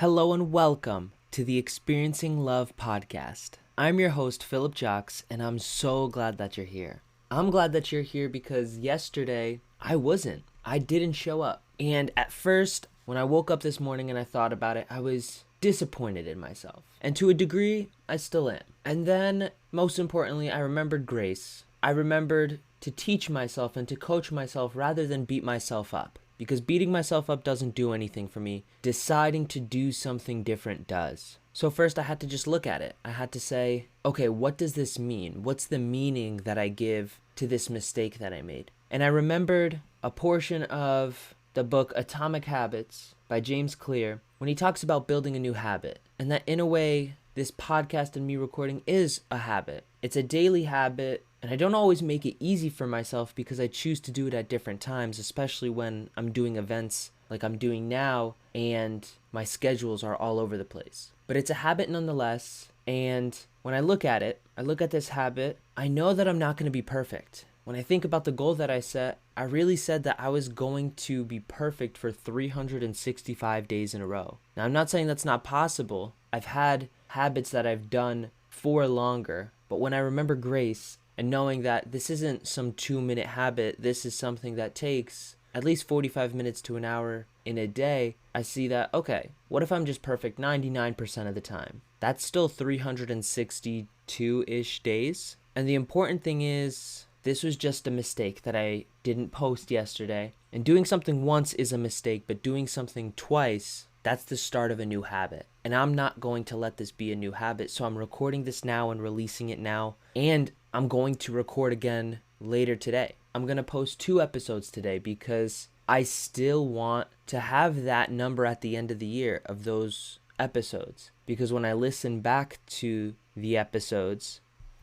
Hello and welcome to the Experiencing Love podcast. I'm your host, Philip Jocks, and I'm so glad that you're here. I'm glad that you're here because yesterday I wasn't. I didn't show up. And at first, when I woke up this morning and I thought about it, I was disappointed in myself. And to a degree, I still am. And then, most importantly, I remembered grace. I remembered to teach myself and to coach myself rather than beat myself up. Because beating myself up doesn't do anything for me. Deciding to do something different does. So first I had to just look at it. I had to say, okay, what does this mean? What's the meaning that I give to this mistake that I made? And I remembered a portion of the book Atomic Habits by James Clear when he talks about building a new habit. And that in a way, this podcast and me recording is a habit. It's a daily habit. And I don't always make it easy for myself because I choose to do it at different times, especially when I'm doing events like I'm doing now and my schedules are all over the place. But it's a habit nonetheless, and when I look at it, I look at this habit, I know that I'm not going to be perfect. When I think about the goal that I set, I really said that I was going to be perfect for 365 days in a row. Now, I'm not saying that's not possible. I've had habits that I've done for longer, but when I remember grace, and knowing that this isn't some 2-minute habit, this is something that takes at least 45 minutes to an hour in a day, I see that, okay, what if I'm just perfect 99% of the time? That's still 362-ish days. And the important thing is, this was just a mistake that I didn't post yesterday. And doing something once is a mistake, but doing something twice, that's the start of a new habit. And I'm not going to let this be a new habit. So I'm recording this now and releasing it now. And I'm going to record again later today. I'm going to post 2 episodes today because I still want to have that number at the end of the year of those episodes. Because when I listen back to the episodes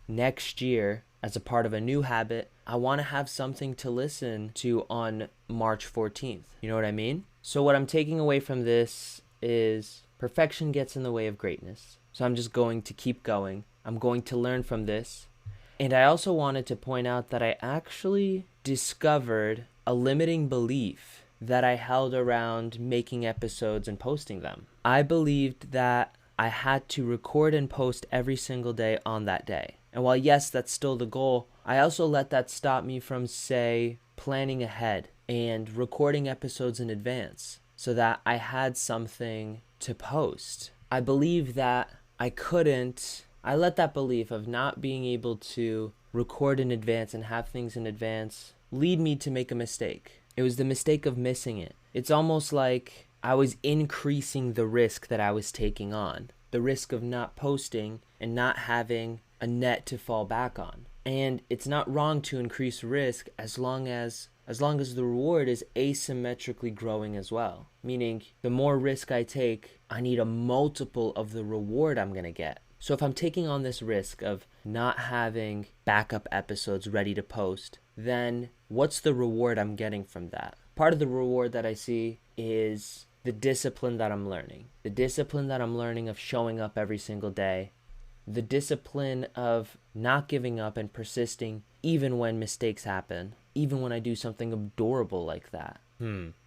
next year as a part of a new habit, I want to have something to listen to on March 14th. You know what I mean? So what I'm taking away from this is perfection gets in the way of greatness. So I'm just going to keep going. I'm going to learn from this. And I also wanted to point out that I actually discovered a limiting belief that I held around making episodes and posting them. I believed that I had to record and post every single day on that day. And while yes, that's still the goal, I also let that stop me from, say, planning ahead and recording episodes in advance so that I had something to post. I believe that I let that belief of not being able to record in advance and have things in advance lead me to make a mistake. It was the mistake of missing it. It's almost like I was increasing the risk that I was taking on. The risk of not posting and not having a net to fall back on. And it's not wrong to increase risk as long as the reward is asymmetrically growing as well. Meaning, the more risk I take, I need a multiple of the reward I'm going to get. So if I'm taking on this risk of not having backup episodes ready to post, then what's the reward I'm getting from that? Part of the reward that I see is the discipline that I'm learning. The discipline that I'm learning of showing up every single day. The discipline of not giving up and persisting even when mistakes happen. Even when I do something adorable like that.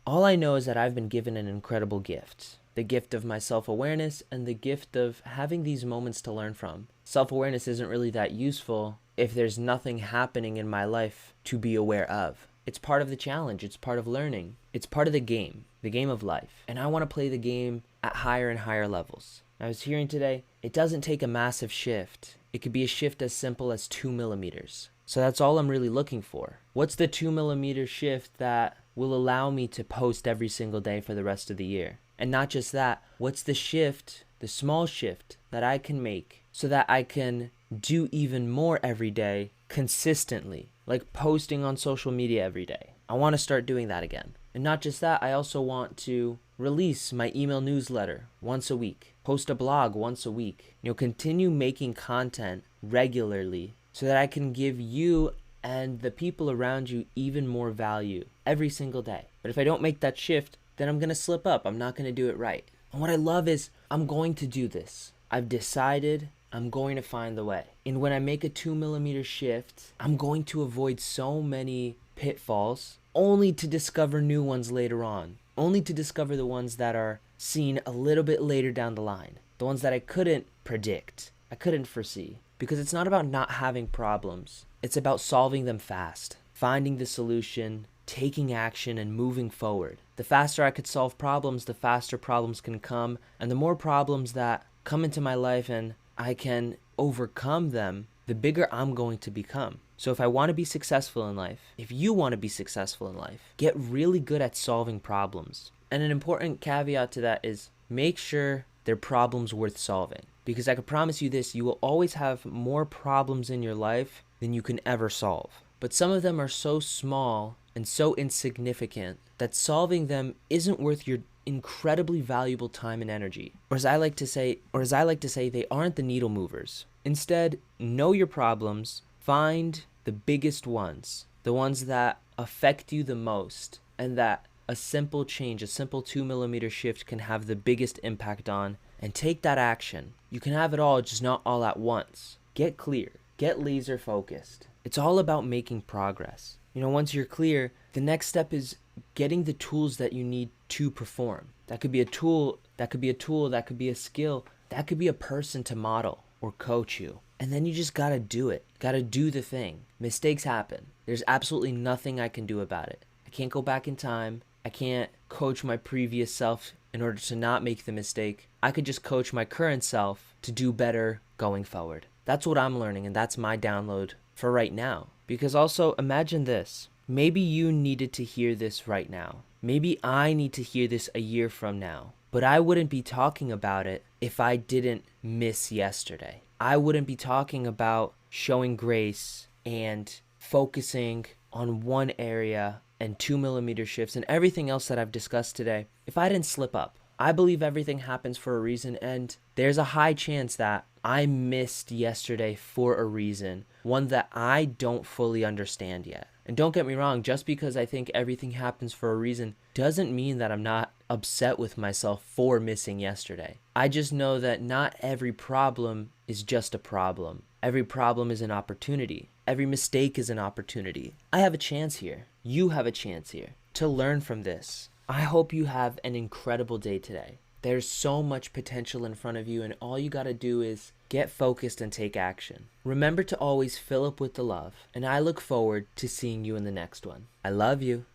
All I know is that I've been given an incredible gift. The gift of my self-awareness and the gift of having these moments to learn from. Self-awareness isn't really that useful if there's nothing happening in my life to be aware of. It's part of the challenge. It's part of learning. It's part of the game of life. And I want to play the game at higher and higher levels. I was hearing today, it doesn't take a massive shift. It could be a shift as simple as 2 millimeters. So that's all I'm really looking for. What's the 2 millimeter shift that will allow me to post every single day for the rest of the year? And not just that, what's the shift, the small shift that I can make so that I can do even more every day consistently, like posting on social media every day. I want to start doing that again. And not just that, I also want to release my email newsletter once a week, post a blog once a week, continue making content regularly so that I can give you and the people around you even more value every single day. But if I don't make that shift, then I'm going to slip up. I'm not going to do it right. And what I love is I'm going to do this. I've decided I'm going to find the way. And when I make a 2 millimeter shift, I'm going to avoid so many pitfalls only to discover new ones later on. Only to discover the ones that are seen a little bit later down the line, the ones that I couldn't predict, I couldn't foresee. Because it's not about not having problems, it's about solving them fast, finding the solution, taking action, and moving forward. The faster I could solve problems, the faster problems can come, and the more problems that come into my life and I can overcome them, the bigger I'm going to become. So if I want to be successful in life, if you want to be successful in life, get really good at solving problems. And an important caveat to that is make sure they're problems worth solving. Because I can promise you this, you will always have more problems in your life than you can ever solve. But some of them are so small and so insignificant that solving them isn't worth your incredibly valuable time and energy. Or as I like to say, they aren't the needle movers. Instead, know your problems, find the biggest ones, the ones that affect you the most, and that a simple change, a simple 2mm shift can have the biggest impact on, and take that action. You can have it all, just not all at once. Get clear, get laser focused. It's all about making progress. Once you're clear, the next step is getting the tools that you need to perform. That could be a tool, that could be a skill, that could be a person to model or coach you. And then you just gotta do it. Gotta do the thing. Mistakes happen. There's absolutely nothing I can do about it. I can't go back in time. I can't coach my previous self in order to not make the mistake. I could just coach my current self to do better going forward. That's what I'm learning, and that's my download for right now. Because also, imagine this. Maybe you needed to hear this right now. Maybe I need to hear this a year from now. But I wouldn't be talking about it if I didn't miss yesterday. I wouldn't be talking about showing grace and focusing on one area and 2mm shifts and everything else that I've discussed today if I didn't slip up. I believe everything happens for a reason, and there's a high chance that I missed yesterday for a reason, one that I don't fully understand yet. And don't get me wrong, just because I think everything happens for a reason doesn't mean that I'm not upset with myself for missing yesterday. I just know that not every problem is just a problem. Every problem is an opportunity. Every mistake is an opportunity. I have a chance here. You have a chance here to learn from this. I hope you have an incredible day today. There's so much potential in front of you, and all you gotta do is get focused and take action. Remember to always fill up with the love, and I look forward to seeing you in the next one. I love you.